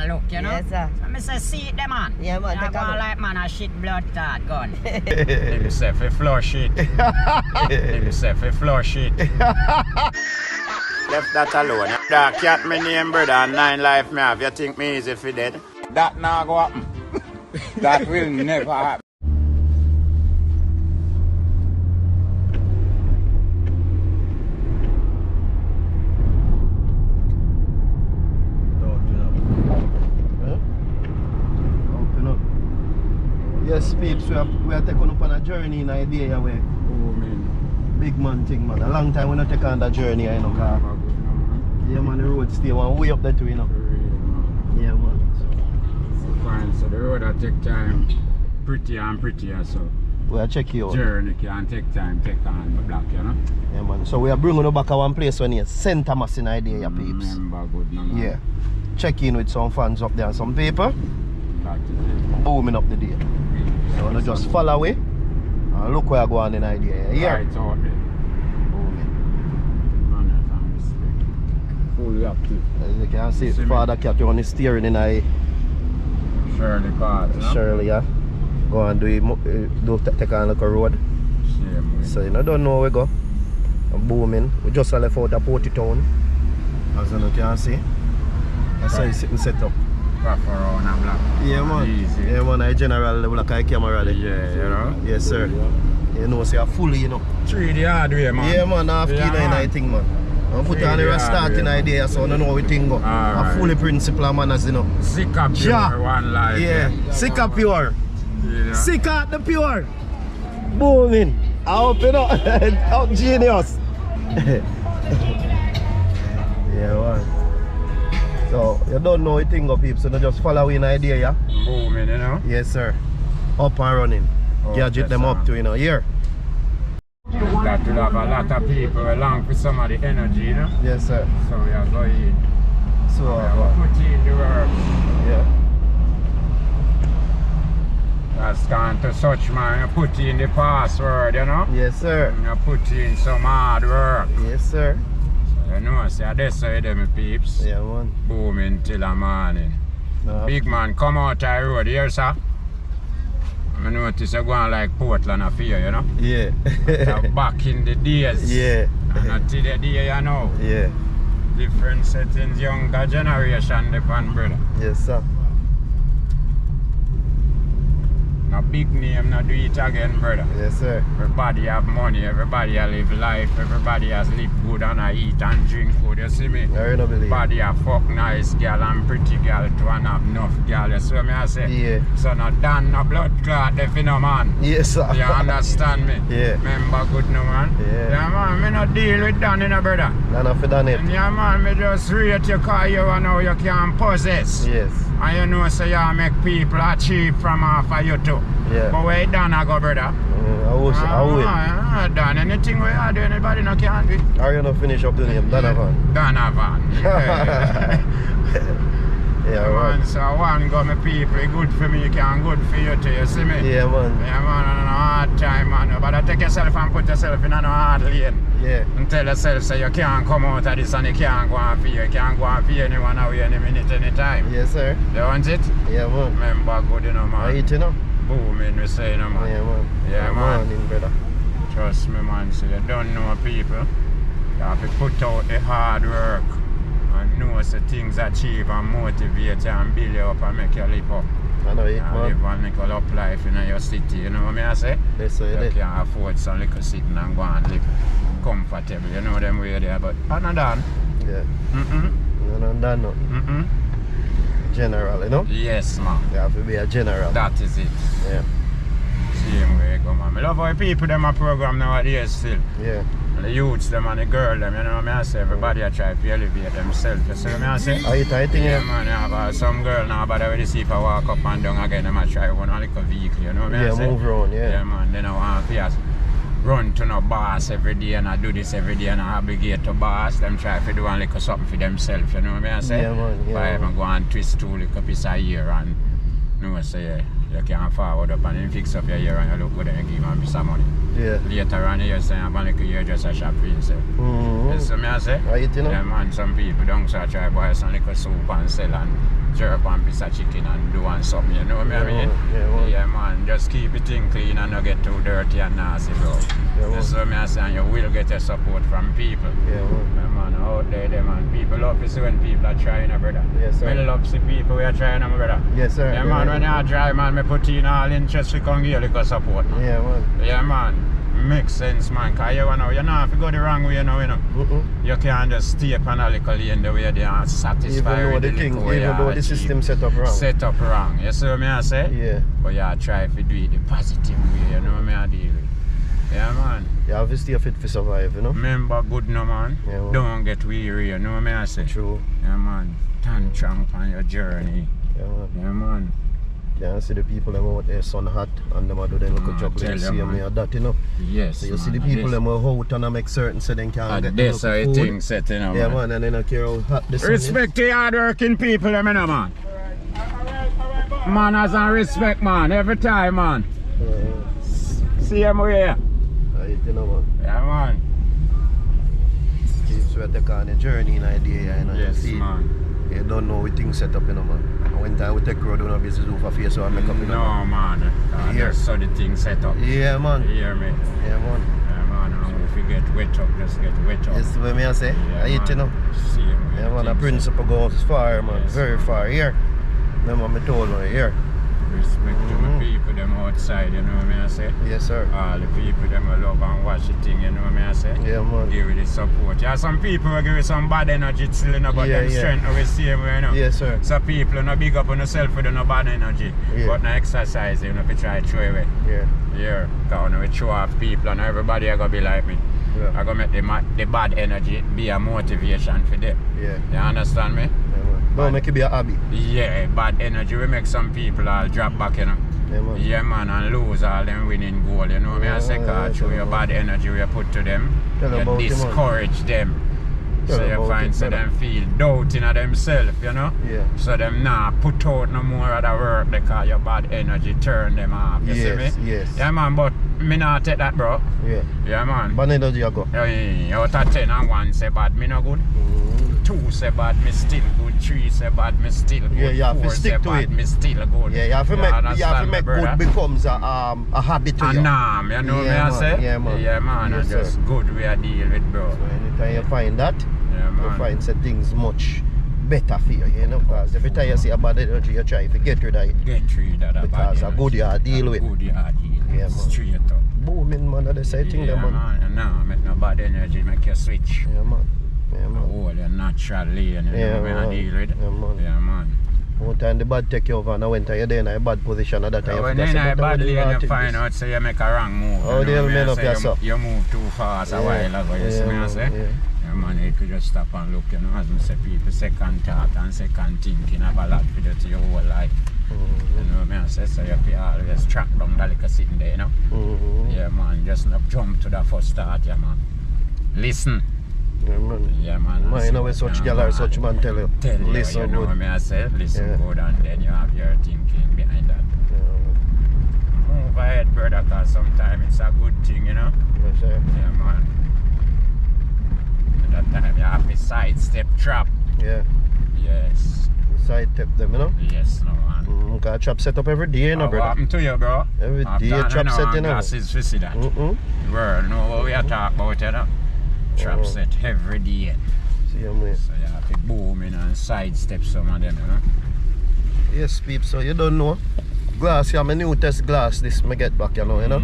man look, you know? Yes, sir. So I say, see it, them man. Yeah, man, take go a like man, a shit blood clot gun. Himself, a flush it. Himself, a flush it. Left that alone. Dark cat, my name, brother, and 9 life me have. You think me easy for dead? That not go happen. That will never happen. Yes, peeps, we are taking up on a journey in idea way. Oh, man. Big man thing, man. A long time we not take on that journey, you know, car. Yeah, man, the road stay one way up that way, you know. Yeah, man. So fine, so the road will take time, prettier and prettier, so We are check you out. journey can take time, take on the block, you know. Yeah, man. So we are bringing you back to one place when you St. Thomas in idea, peeps. Remember good, no, man. Yeah. Check in with some fans up there and some people. That is it. Booming up the day. So you just follow away and look where I go on in idea. Yeah. Right out there. Booming. Manners and respect. Fully active. As you can see, See me? Father Cat on the steering in I. Shirley part, you know? Shirley, yeah. Go and take on like a road. Same way. So you don't know where we go. I'm booming. We just left out of Porty Town. As you can see. That's how we set up. Wrap around and block. Yeah, man. Easy. Yeah, man. I general like I camera there. Yeah, you know. Yes, sir. You know, so you're fully, you know. 3D hard way, man. Yeah, man. Half key Yeah, in man. I think, man. I'm put on the Yeah, starting yeah, idea, so I don't know how we think go. I'm Alright. fully principal manners, you know. Sick up Ja. your one life. Yeah. Sick of pure. Yeah. Sick of the pure. Booming. I hope you know. Out genius. Yeah, man. So, you don't know a thing of people, so you just follow in idea, yeah? Booming, you know. Yes, sir. Up and running. Oh, Gadget yes, them sir. up to, you know, here. That will have a lot of people along for some of the energy, you know. Yes, sir. So we are going. So, We are put in the work. yeah. That's gone to such man. You put in the password, you know. Yes, sir. You put in some hard work. Yes, sir. So you know, see, that's how you do, my peeps. Yeah, man. Booming till the morning. No, Big man, come out the road here, sir. I notice you're going like Portland of here, you know. yeah. So back in the days. Yeah. And until the day you know. Yeah. Different settings, younger generation depend, brother. Yes, sir. No big name, no do it again, brother. Yes, sir. Everybody have money, everybody a live life, everybody has live good and a eat and drink good, you see me? I don't believe. Everybody a fuck nice girl and pretty girl to and have enough girl, you see what me I say? Yeah. So no done, no blood clot, if you know, man. Yes, sir. You understand me? Yeah. Remember good no, man? Yeah. Yeah, man, me no deal with done, you know, brother. None of it done it. And yeah, man, me just rate you cause you know you can possess. Yes. And you know, so you make people achieve from off of you too. Yeah. But where you done, I go, brother? I will. Done. Anything where you do, anybody no can do it. Are you not finish up the name? Donovan. Donovan. Yeah. Yeah, Man, right. so one go, my people, good for me, can good for you too, you see me? Yeah, man. Yeah, man, on a hard time, man. But take yourself and put yourself in a hard lane. Yeah. And tell yourself, say you can't come out of this and you can't go on for you. You can't go on for anyone away any minute, any time. Yes, sir. You want it? Yeah, man. Remember good, you know, man. I eat, you know. Booming, we say, you know, man. Yeah, man. Yeah, Good man. morning, brother. Trust me, man. So you don't know people. You have to put out the hard work and know the things achieve and motivate you and build you up and make you live up. I know it, And man. live and make a up life in your city. You know what I say? Yes, sir. You You can afford some little sitting and go and live comfortable. You know them way there, but I'm not done. Yeah. Mm-mm. No, no, no. Mm-mm. General, you know? Yes, man. You have to be a general. That is it. Yeah. Same way, go, man. I love how people them a program nowadays still. Yeah. And the youths them and the girl them, you know what I say? Everybody a try to elevate themselves. You see what I say? Are you tighting Yeah, here? man, yeah, but some girl now, but I see if I walk up and down again, them a try one a little vehicle, you know what I Yeah, say? move around, yeah. Yeah, man, they don't want to run to no boss every day and I do this every day and I obligate to boss. Them try to do a little something for themselves, you know what I say? Yeah, man, yeah, But I man. go and twist two little piece a year and No, say you can forward up and then fix up your hair and you look good and you give him some money. Yeah. Later on you say I'm gonna you're just a shop princess. That's what I say. Right, you know? Yeah man, some people don't start try buy some little soup and sell and jerk one piece of chicken and do and something, you know what I mean? Yeah man, just keep it thing clean and not get too dirty and nasty, bro. That's what I say, and you will get your support from people. Yeah, man, out there, man. People love to see when people are trying, brother. Yes, sir. I love to see people who are trying, brother. Yes, sir. Yeah, man, when you drive, man, me put in all interest to come give you support, man. Yeah, man. Yeah, man. Makes sense, man, because you know, you not have to go the wrong way, you know. You can't just stay upon a little lane the way they are satisfied even with though the thing, way even though the system set up wrong. Set up wrong, you see what I say? Yeah. But you try to do it the positive way, you know what I deal with. Yeah, man. You have to stay fit for survive, you know? Remember good, no, man. Yeah, man. Don't get weary, you know what I say? True. Yeah, man. Stand strong on your journey. Yeah, man. Yeah, man. You can see the people them out there sun hot and them do them look juggling, see them here that, you know? Yes, so you man, see the people them out and make certain so they can get this the how food. thing set, you know, Yeah, man. man, and they don't care how hot the sun is. Respect the hard-working people, you know, man. Man has a respect, man, every time, man. See him here. Right, you know, man. Yeah, man. Keeps we take on the journey in idea, you know? Yes, you see, man. You don't know what things set up, you know, man. And when time we take road, we don't business over face, so I make up, you know. No, man. Here. That's how the thing set up. Yeah, man. You hear me? Yeah, man. Yeah, man. And if you get wet up, just get wet up. That's what I say. Yeah, I hate, you know. See him. Yeah, man, the principle goes far, man. Yes, very man. far. Here. Remember I told you, here. Respect to the people, them outside, you know what I say? Yes, sir. All the people, them love and watch the thing, you know what I say? Yeah, man. Give you the support. Yeah, some people will give you some bad energy still, you know, but them strength are the same way, you know? Yes, sir. So people no big up on yourself with no bad energy. Yeah. But no exercise, you know, if you try to throw away. Yeah. Yeah, because when we show off people and everybody are going to be like me. Yeah. I going to make the bad energy be a motivation for them. Yeah. You understand me? Yeah, man. Don't make it be a hobby. Yeah, bad energy will make some people all drop back, you know. Yeah, man. Yeah, man, and lose all them winning goal, you know what I say? Yeah, Because through your bad energy you put to them, Tell you about it, man. discourage them. Tell So you about find it, so brother. them feel doubt in themselves, you know? Yeah. So them nah put out no more of the work because your bad energy turn them off, you Yes, see me? yes. Yeah, man, but me not take that, bro. Yeah. Yeah, man. Bad energy I go. Out of 10 and 1 say bad, me no good. 2 say bad, me still good. 3 say bad, me still good. Yeah, you have to 4 stick say to bad, it. me still good. Yeah, you have to understand make me, brother? good becomes a habit to A you. norm, you know Yeah, what I say? man. Yeah, man. Yeah, man, Yes, and just sir. good way I deal with, bro. So anytime you find that, Yeah, you man. find some things much better for you, you know, because every time you see a bad energy, you try to get rid of it. Get rid of that Because bad a good you are deal A with. good you are deal with. Yeah, man. Straight up. Booming, man, that's the thing, Yeah, man. man. No, make no bad energy, make you switch. Yeah, man. Yeah, man. All your natural lane, you Yeah, know what I man. deal with. Yeah, man. Yeah, man. One time the bad take you over and I went to you there in a bad position at that time. When you're in a bad lane, you find out, so you make a wrong move. Oh, you know they'll what I mess up say? yourself. You move too fast a while ago, you see me I say? Yeah. Yeah, man, you could just stop and look, you know, as I say, people second thought and second thinking have a lot to do to your whole life. You know what I say? So you can always track down that like sitting there, you know? Yeah, man, just not jump to the first start, yeah, man. Listen. Yeah, man. Yeah, man. Man, you know when such girl or such man tell you, Tell you, listen you know good. what I say? Listen Yeah. good, and then you have your thinking behind that. Yeah, Move ahead, brother, because sometimes it's a good thing, you know? man. Yes, sir. Yeah, man. At that time, you have to sidestep trap. Yeah. Yes. Side tap them, you know? Yes, no, man. Cause trap set up every day, you know, What brother. happened to you, bro? Every I've day done, trap you know, set, and you know. glasses to see that. Bro, know what we are talking about, you know? Trap set every day. See you, man. So you have to boom in and sidestep some of them, you know? Yes, peeps, so you don't know. Glass, yeah, my new test glass, this me get back, you know, you know?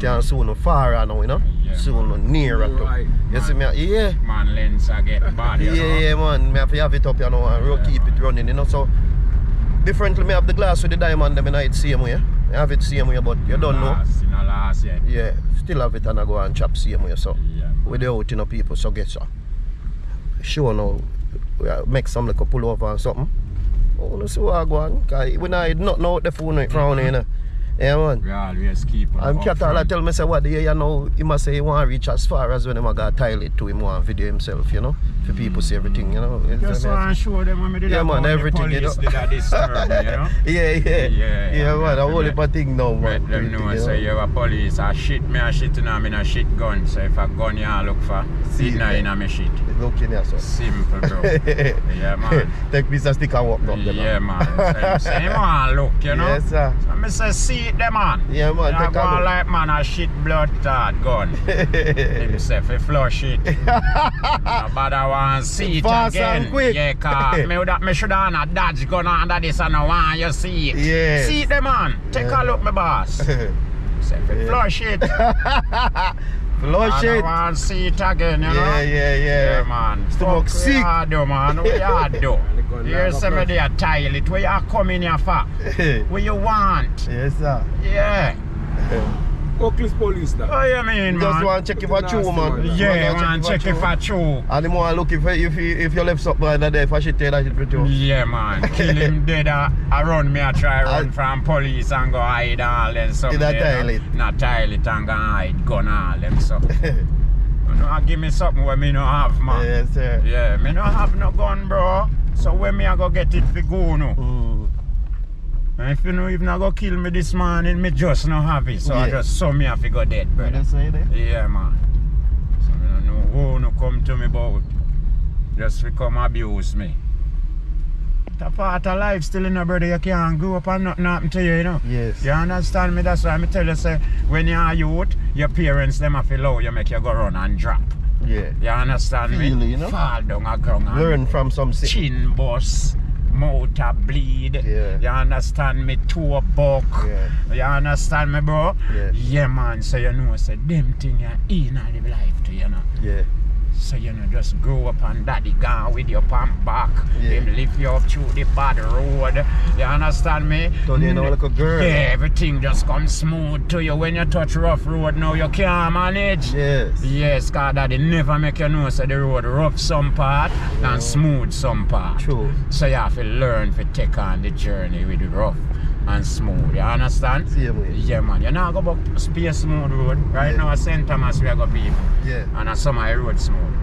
Can't soon far now, you know? Yeah, soon nearer to. Right, You see me? Yeah. Man, lens I get bad, you know? Yeah, man. Me have to have it up, you know, and keep it running, you know. So, differently, me have the glass with the diamond, them, you know, it's same way. I have it same way, but you don't know. In the last yet. Yeah, still have it and I go and chop same way, so. Yeah. With the out, you know, people, so get so. Sure now, we make some like a pull over or something. Oh, no, see what I go on. Cause we not nothing out the phone right from you know. Yeah, man. We always keep on And up Catala front. tell me say what you know, he must say he want to reach as far as when he got toilet to him want video himself, you know. For people see everything, you know. Just want to show them when we did Yeah, that man, about everything, the you know. police did that disturb me, you know. Yeah, man, I hold up a thing now, man. Let them know, say you're a police, I shit me a shit in a shit gun. So if a gun you look for, see now in a me shit. Look in here, so. Simple, bro. Yeah, man. Take piece of stick and walk up there, Yeah, man. So you want look, you know. Yes, sir. So me say see it there, man. Yeah, man, You take a go look. like man a shit blood clot gun. Himself he flush it. But I want to see it Fast again. and quick. Yeah, cause me should have a dodge gun under this and I want you see it. Yes. See it there, man. Take a look, my boss. Himself he flush it. Flush And it. I want to see it again, you know. Yeah. Man. Stomach Fuck sick. we are do, man. We are do. Here's some of the toilet. Where you coming here for? What you want? Yes, sir. Yeah. Oakley's police now. What you mean, Just man? want to check if it's true, man. Yeah, man, check if I true. And the more look if you left something under there, if I should tell that shit for you. Yeah, man. Kill him dead. I run me. I try run from police and go hide all them stuff. In a there, toilet. Not toilet and go hide gun all them stuff. You know, give me something where me no have, man. Yes, sir. Yeah, me no have no gun, bro. So when me I go get it for go no. And if you know if not go kill me this morning, me just no have it. So I Yeah. just saw me have to go dead, brother. That's right there. Yeah, man. So I don't know who no come to me about. Just to come abuse me. It's a part of life still, you know, brother. You can't grow up and nothing happen to you, you know. Yes. You understand me? That's why I tell you, say, when you're a youth, your parents, them have to allow you make you go run and drop. Yeah. You understand Feel me? it, you know? Fall down a ground and Learn from some sick. chin bust, mouth a bleed. Yeah. You understand me? Toe buck. Yeah. You understand me, bro? Yeah. Yeah, man. So you know, say them thing you in the life to you know. Yeah. So you know, just grow up and daddy gone with your pump back. Yeah. Him lift you up through the bad road. You understand me? Turn you know like a girl. Yeah, everything just comes smooth to you. When you touch rough road now, you can't manage. Yes. Yes, cause daddy never make you know so the road rough some part and smooth some part. True. So you have to learn to take on the journey with the rough and smooth. You understand? Same way. Yeah, man. You now go back Space Smooth Road. Right Yeah. now at St. Thomas we are going people. Yeah. And at some of the road smooth.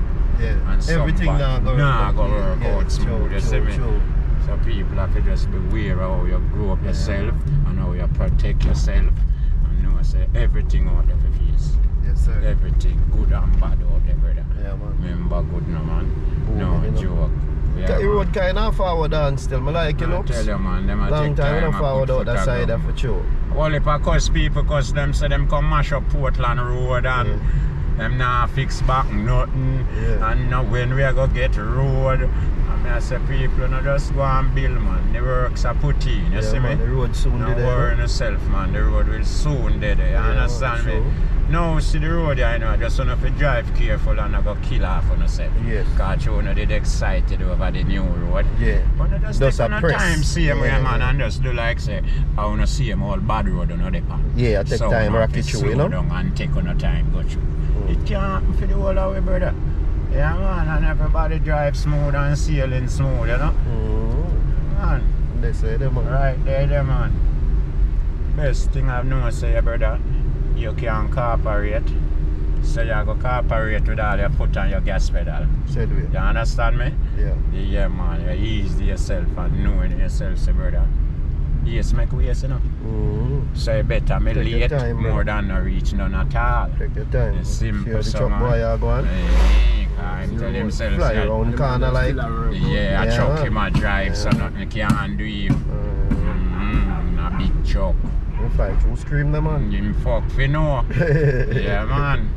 Yeah. And some Everything part now go work out smooth. You see me? True. So people have to just be aware of how you grow up yourself and how you protect yourself. And know say everything out there for face. Yes, sir. Everything good and bad out there, brother. Yeah, man. Remember good no man. Boom, No you know. joke. Yeah, The man. road kind of forward on still. I like it I looks. tell you, man, them a Long take time I time don't forward out that side of the show. Well, if I cuss people, cause them say them come mash up Portland Road and them nah fix back nothing. Yeah. And now when we are go get road, I say people no just go and build, man. The works are put in, you see man, me? the road soon No be there. worry yourself, man. The road will soon be there. You understand true. me? Now see the road, you know, just want to drive careful and not go kill off on yourself. Yes. Cause you know they excited over the new road. Yeah. But no just Just take a no press. time, see him Yeah, man, yeah. and just do like say, I wanna see him all bad road on the pan. Yeah, I take So time, we have rock to it through, you slow know? down and take on no time go through. It can't happen for the whole of way, brother. Yeah, man, and everybody drive smooth and sailing smooth, you know? Man, They say them, man. right there, man. Best thing I've known, say, brother, you can cooperate. So you go cooperate with all your foot on your gas pedal. Said we. You understand me? Yeah. Yeah, man, you ease yourself and knowing yourself, say, brother. Yes, make ways, you know. So you better me Take your late time, more bro. than no reach none at all. Take your time. It's simple, See how the so, truck man. boy are going. I'm tell himself, Fly say, around corner like. yeah, a Yeah, truck man. him a drive, so nothing can do him. A big truck. You fly through scream them, man. Him fuck fi know. Yeah, man.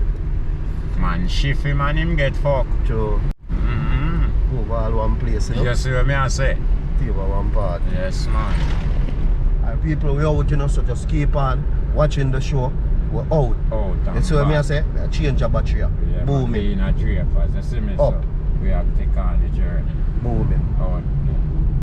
Man shift him and him get fucked. So, move all one place, you know? You see what me I say? Take over one part. Yes, man. And people, we out, you know, so just keep on watching the show. We're out. Oh, You see what me I say? Change your battery. Yeah, Booming. being a drapers, you see me? Up. So we have to take on the journey. Booming. Out there.